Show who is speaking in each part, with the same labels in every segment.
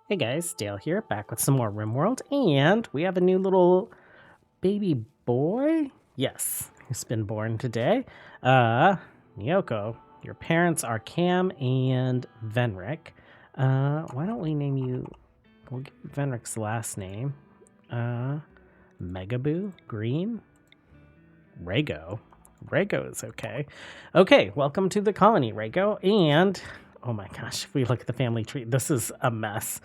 Speaker 1: Hey guys, Dale here, back with some more RimWorld, and we have a new little baby boy. Yes, he's been born today. Nyoko, your parents are Cam and Venric. Why don't we name you? We'll give Venric's last name. Megaboo Green. Rego. Rego is okay. Okay, welcome to the colony, Rego, and oh my gosh, if we look at the family tree, this is a mess.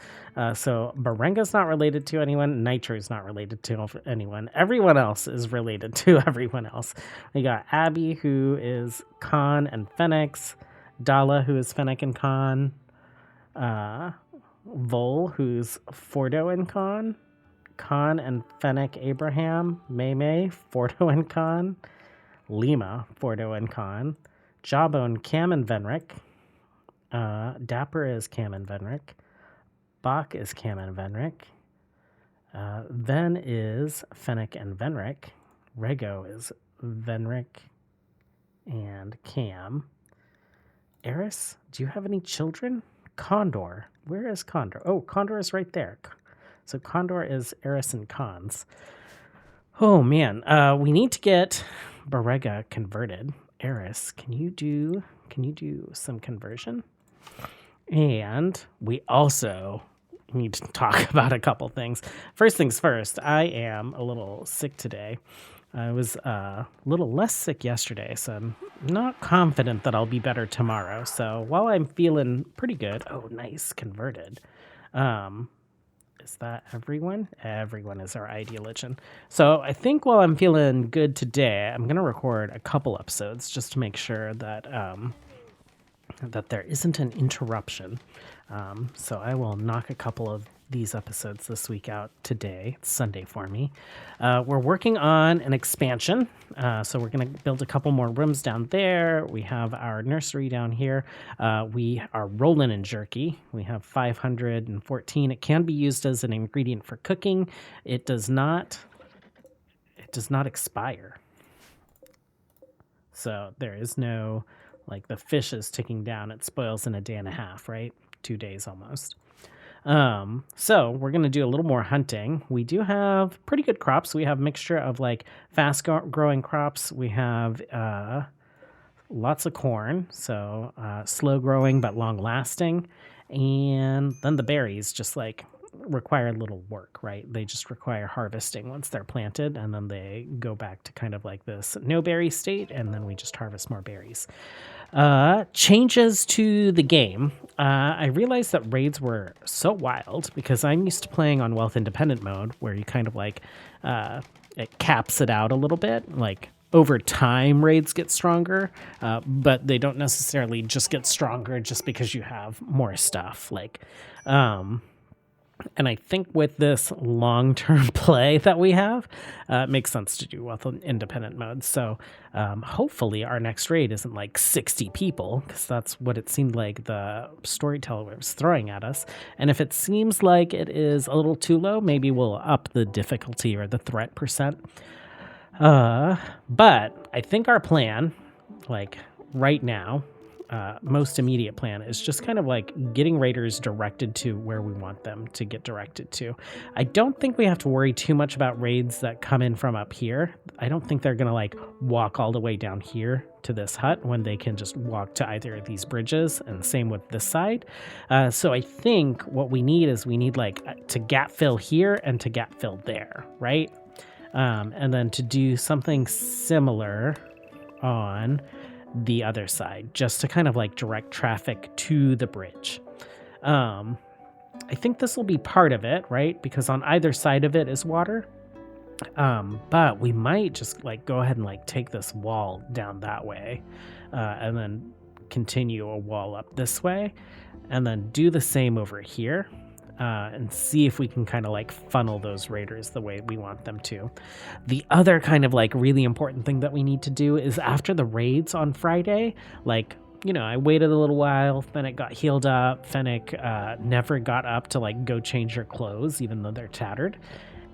Speaker 1: So Barenga's not related to anyone. Nitro's not related to anyone. Everyone else is related to everyone else. We got Abby, who is Khan and Phoenix. Dala, who is Fennec and Khan. Vol, who's Fordo and Khan. Khan and Fennec Abraham. May, Fordo and Khan. Lima, Fordo and Khan. Jawbone, Cam and Venric. Dapper is Cam and Venric. Bach is Cam and Venric. Ven is Fennec and Venric. Rego is Venric and Cam. Eris, do you have any children? Condor. Where is Condor? Oh, Condor is right there. So Condor is Eris and Cons. Oh man, we need to get Barega converted. Eris, can you do some conversion? And we also need to talk about a couple things. First things first, I am a little sick today. I was a little less sick yesterday, so I'm not confident that I'll be better tomorrow. So while I'm feeling pretty good, oh, nice, converted. Is that everyone? Everyone is our ideologian. So I think while I'm feeling good today, I'm going to record a couple episodes just to make sure that that there isn't an interruption. So I will knock a couple of these episodes this week out today. It's Sunday for me. We're working on an expansion. So we're going to build a couple more rooms down there. We have our nursery down here. We are rolling in jerky. We have 514. It can be used as an ingredient for cooking. It does not expire. So there is no, like, the fish is ticking down. It spoils in a day and a half, right? 2 days almost. So we're going to do a little more hunting. We do have pretty good crops. We have a mixture of like fast growing crops. We have lots of corn, so slow growing but long lasting. And then the berries just like require little work, right? They just require harvesting once they're planted, and then they go back to kind of like this no berry state, and then we just harvest more berries. Changes to the game. I realized that raids were so wild because I'm used to playing on wealth independent mode where you kind of like it caps it out a little bit. Like over time raids get stronger, but they don't necessarily just get stronger just because you have more stuff. Like and I think with this long-term play that we have, it makes sense to do wealth independent mode. So hopefully our next raid isn't like 60 people, because that's what it seemed like the storyteller was throwing at us. And if it seems like it is a little too low, maybe we'll up the difficulty or the threat percent. But I think our plan, like right now, most immediate plan is just kind of like getting raiders directed to where we want them to get directed to. I don't think we have to worry too much about raids that come in from up here. I don't think they're going to like walk all the way down here to this hut when they can just walk to either of these bridges, and same with this side. So I think what we need is like to gap fill here and to gap fill there, right? And then to do something similar on the other side, just to kind of like direct traffic to the bridge. I think this will be part of it, right? Because on either side of it is water. But we might just like go ahead and like take this wall down that way, and then continue a wall up this way, and then do the same over here. And see if we can kind of like funnel those raiders the way we want them to. The other kind of like really important thing that we need to do is after the raids on Friday, like, you know, I waited a little while, Fennec got healed up. Fennec never got up to like go change her clothes, even though they're tattered.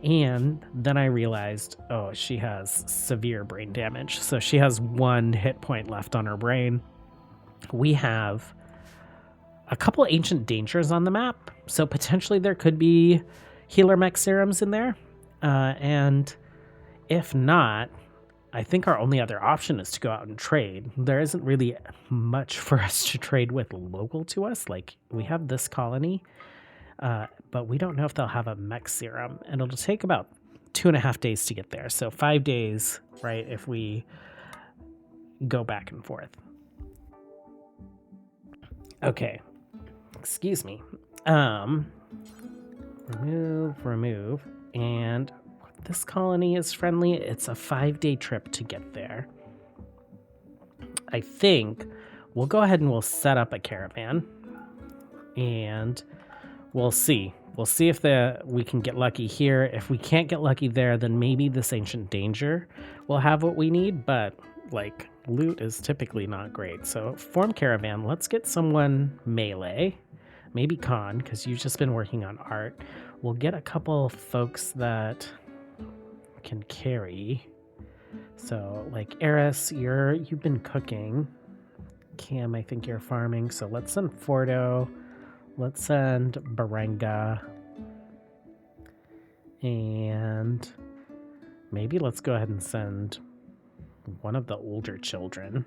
Speaker 1: And then I realized, oh, she has severe brain damage. So she has 1 hit point left on her brain. We have a couple ancient dangers on the map, so potentially there could be healer mech serums in there. And if not, I think our only other option is to go out and trade. There isn't really much for us to trade with local to us. Like, we have this colony, but we don't know if they'll have a mech serum, and it'll take about 2.5 days to get there. So 5 days, right, if we go back and forth. Okay, excuse me. Remove, and this colony is friendly. It's a 5-day trip to get there. I think we'll go ahead and we'll set up a caravan, and we'll see. We'll see if we can get lucky here. If we can't get lucky there, then maybe this ancient danger will have what we need, but like, loot is typically not great. So form caravan. Let's get someone melee, maybe Khan, because you've just been working on art. We'll get a couple folks that can carry. So like Eris, you've been cooking. Cam, I think you're farming. So let's send Fordo. Let's send Berenga. And maybe let's go ahead and send one of the older children.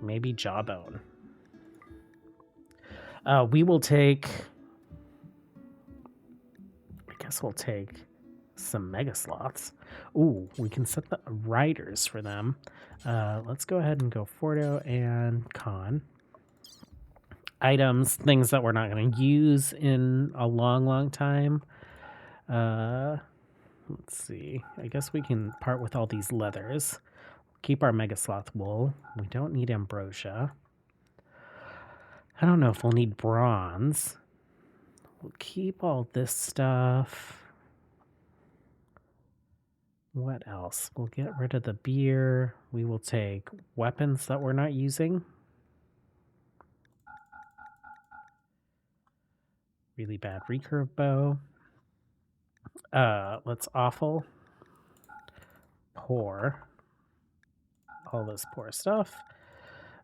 Speaker 1: Maybe Jawbone. We will take... I guess we'll take some Mega Sloths. Ooh, we can set the riders for them. Let's go ahead and go Fordo and Khan. Items, things that we're not going to use in a long time. Let's see. I guess we can part with all these leathers. Keep our Mega Sloth wool. We don't need ambrosia. I don't know if we'll need bronze. We'll keep all this stuff. What else? We'll get rid of the beer. We will take weapons that we're not using. Really bad recurve bow. Let's awful. Poor. All this poor stuff.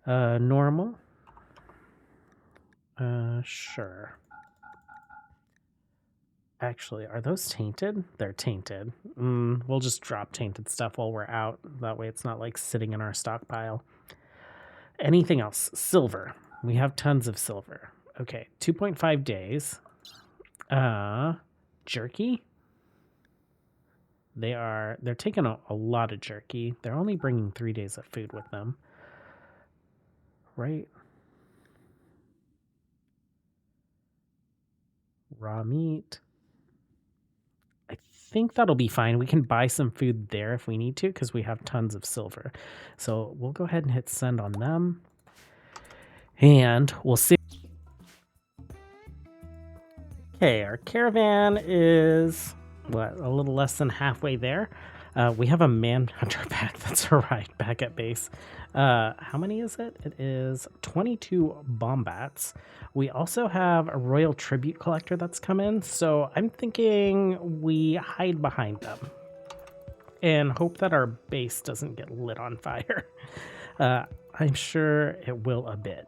Speaker 1: Normal. Sure. Actually, are those tainted? They're tainted. We'll just drop tainted stuff while we're out. That way it's not like sitting in our stockpile. Anything else? Silver. We have tons of silver. Okay, 2.5 days. Jerky. They're taking a lot of jerky. They're only bringing 3 days of food with them. Right? Raw meat. I think that'll be fine. We can buy some food there if we need to because we have tons of silver. So we'll go ahead and hit send on them. And we'll see. Okay, our caravan is, a little less than halfway there. We have a manhunter pack that's arrived back at base. How many is it? It is 22 bombats. We also have a royal tribute collector that's come in, so I'm thinking we hide behind them and hope that our base doesn't get lit on fire. I'm sure it will a bit.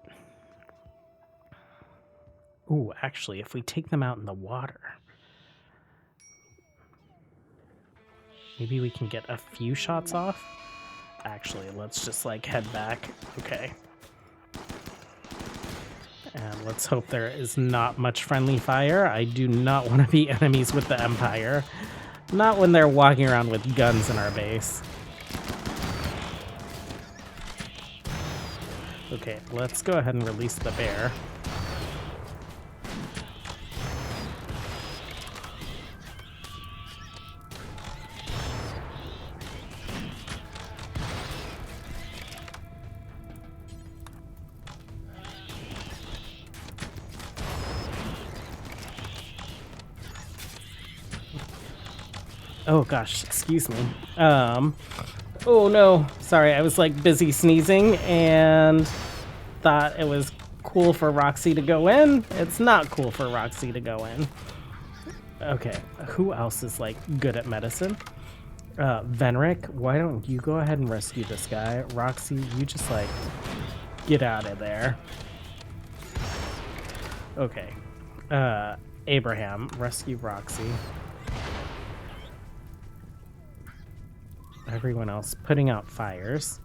Speaker 1: Ooh, actually, if we take them out in the water, maybe we can get a few shots off. Actually, let's just like head back. Okay. And let's hope there is not much friendly fire. I do not want to be enemies with the Empire. Not when they're walking around with guns in our base. Okay, let's go ahead and release the bear. Oh gosh, excuse me. Oh no, sorry, I was like busy sneezing and thought it was cool for Roxy to go in. It's not cool for Roxy to go in. Okay, who else is like good at medicine? Venric, why don't you go ahead and rescue this guy? Roxy, you just like Get out of there. Okay. Abraham, rescue Roxy. Everyone else putting out fires.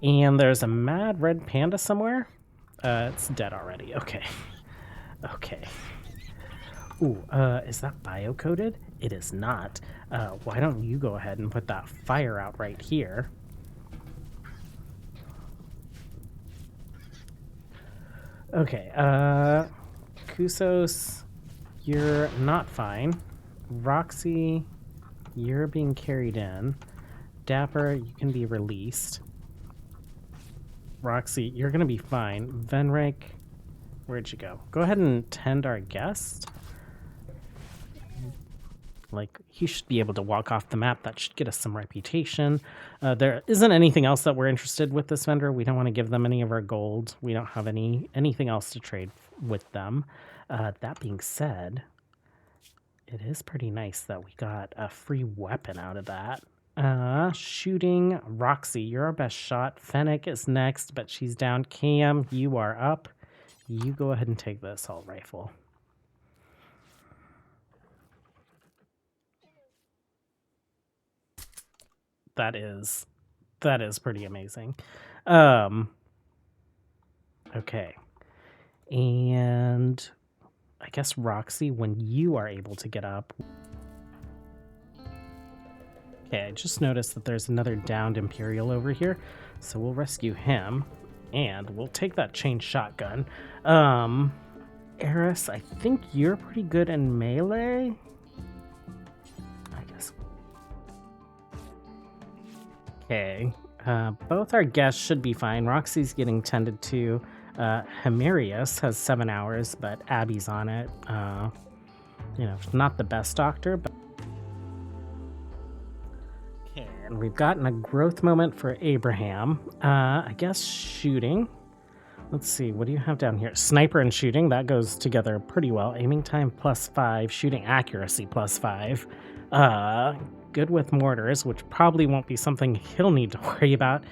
Speaker 1: And there's a mad red panda somewhere. It's dead already. Okay. Okay. Ooh, is that bio-coded? It is not. Why don't you go ahead and put that fire out right here? Okay, Kusos, you're not fine. Roxy, you're being carried in. Dapper, you can be released. Roxy, you're gonna be fine. Venrik, where'd you go? Go ahead and tend our guest. Like, he should be able to walk off the map. That should get us some reputation. There isn't anything else that we're interested with this vendor. We don't want to give them any of our gold. We don't have anything else to trade with them. That being said, it is pretty nice that we got a free weapon out of that. Shooting. Roxy, you're our best shot. Fennec is next, but she's down. Cam, you are up. You go ahead and take the assault rifle. That is pretty amazing. Okay. And I guess Roxy, when you are able to get up. Okay, I just noticed that there's another downed Imperial over here, so we'll rescue him, and we'll take that chain shotgun. Eris, I think you're pretty good in melee. I guess. Okay, both our guests should be fine. Roxy's getting tended to. Hemerius has 7 hours, but Abby's on it. You know, not the best doctor, but. Okay, and we've gotten a growth moment for Abraham. I guess shooting. Let's see, what do you have down here? Sniper and shooting, that goes together pretty well. Aiming time +5, shooting accuracy +5. Good with mortars, which probably won't be something he'll need to worry about.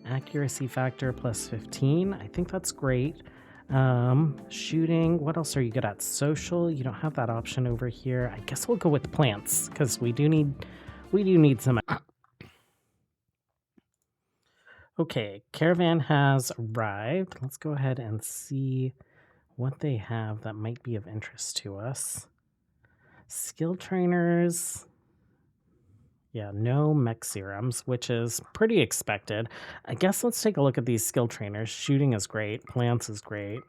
Speaker 1: Accuracy factor +15. I think that's great. Shooting. What else are you good at? Social. You don't have that option over here. I guess we'll go with plants because we do need some. Okay, Caravan has arrived. Let's go ahead and see what they have that might be of interest to us. Skill trainers. Yeah, no mech serums, which is pretty expected. I guess let's take a look at these skill trainers. Shooting is great. Plants is great.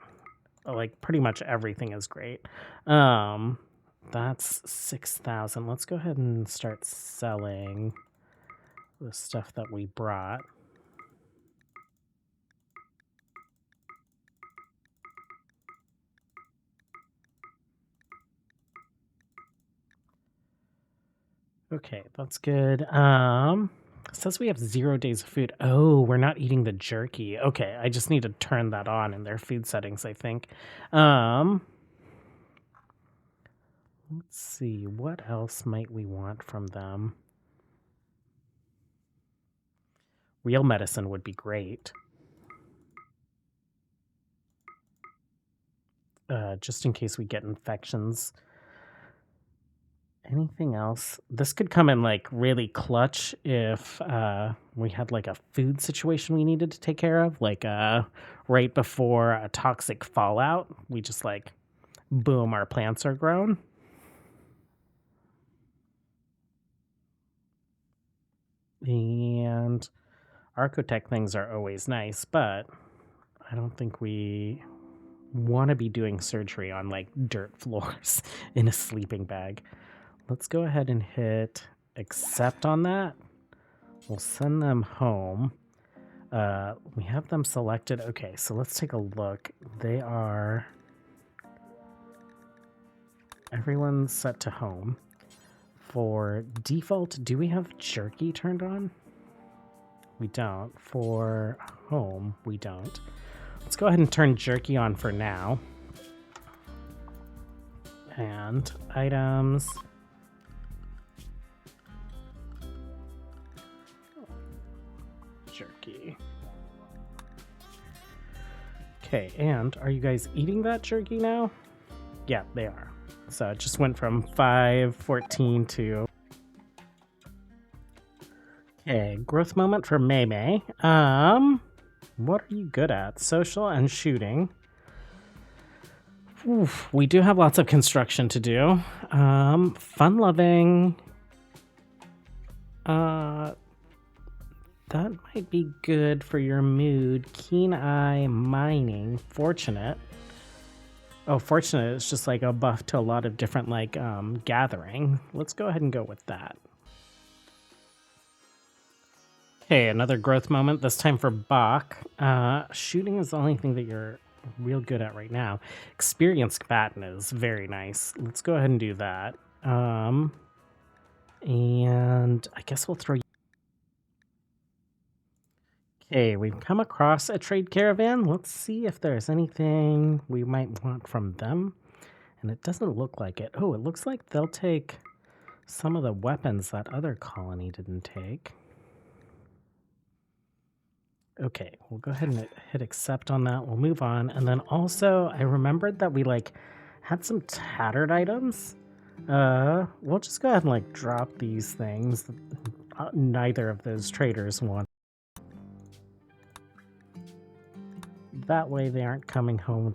Speaker 1: Like, pretty much everything is great. That's 6,000. Let's go ahead and start selling the stuff that we brought. Okay, that's good. It says we have 0 days of food. Oh, we're not eating the jerky. Okay, I just need to turn that on in their food settings, I think. Let's see, what else might we want from them? Real medicine would be great. Just in case we get infections. Anything else? This could come in like really clutch if we had like a food situation we needed to take care of, like right before a toxic fallout. We just like, boom, our plants are grown. And Architect things are always nice, but I don't think we want to be doing surgery on like dirt floors in a sleeping bag. Let's go ahead and hit accept on that. We'll send them home. We have them selected. Okay, so let's take a look. They are... Everyone's set to home. For default, do we have jerky turned on? We don't. For home, we don't. Let's go ahead and turn jerky on for now. And items... jerky. Okay, and are you guys eating that jerky now? Yeah, they are. So it just went from 514 to... Okay, growth moment for May. What are you good at? Social and shooting. Oof, we do have lots of construction to do. Fun-loving. That might be good for your mood. Keen eye, mining, fortunate. Oh, fortunate is just like a buff to a lot of different like gathering. Let's go ahead and go with that. Okay, another growth moment, this time for Bach. Shooting is the only thing that you're real good at right now. Experienced combatant is very nice. Let's go ahead and do that. And I guess we'll throw... Okay, we've come across a trade caravan. Let's see if there's anything we might want from them. And it doesn't look like it. Oh, it looks like they'll take some of the weapons that other colony didn't take. Okay, we'll go ahead and hit accept on that. We'll move on. And then also, I remembered that we like had some tattered items. We'll just go ahead and like drop these things. Neither of those traders want. That way they aren't coming home.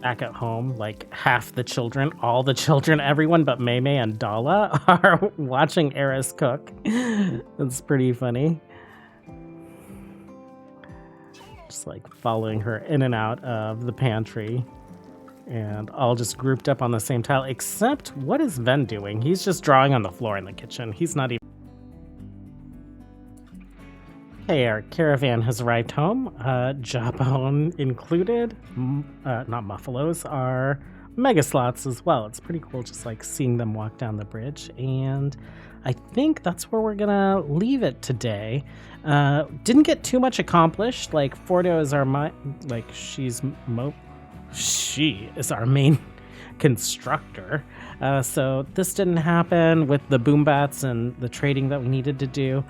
Speaker 1: Back at home, like half the children, all the children, everyone but May and Dala are watching Eris cook. That's pretty funny. Just like following her in and out of the pantry. And all just grouped up on the same tile, except what is Ven doing? He's just drawing on the floor in the kitchen. He's not even... Hey, our caravan has arrived home. Jawbone included. Not Muffalos, are mega slots as well. It's pretty cool just like seeing them walk down the bridge. And I think that's where we're gonna leave it today. Didn't get too much accomplished. Like Fordo is our she is our main constructor. So this didn't happen with the boom bats and the trading that we needed to do.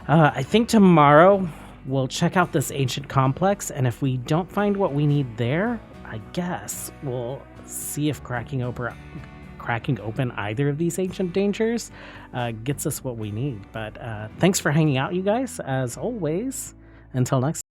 Speaker 1: I think tomorrow we'll check out this ancient complex, and if we don't find what we need there, I guess we'll see if cracking open either of these ancient dangers gets us what we need. But thanks for hanging out, you guys, as always. Until next time.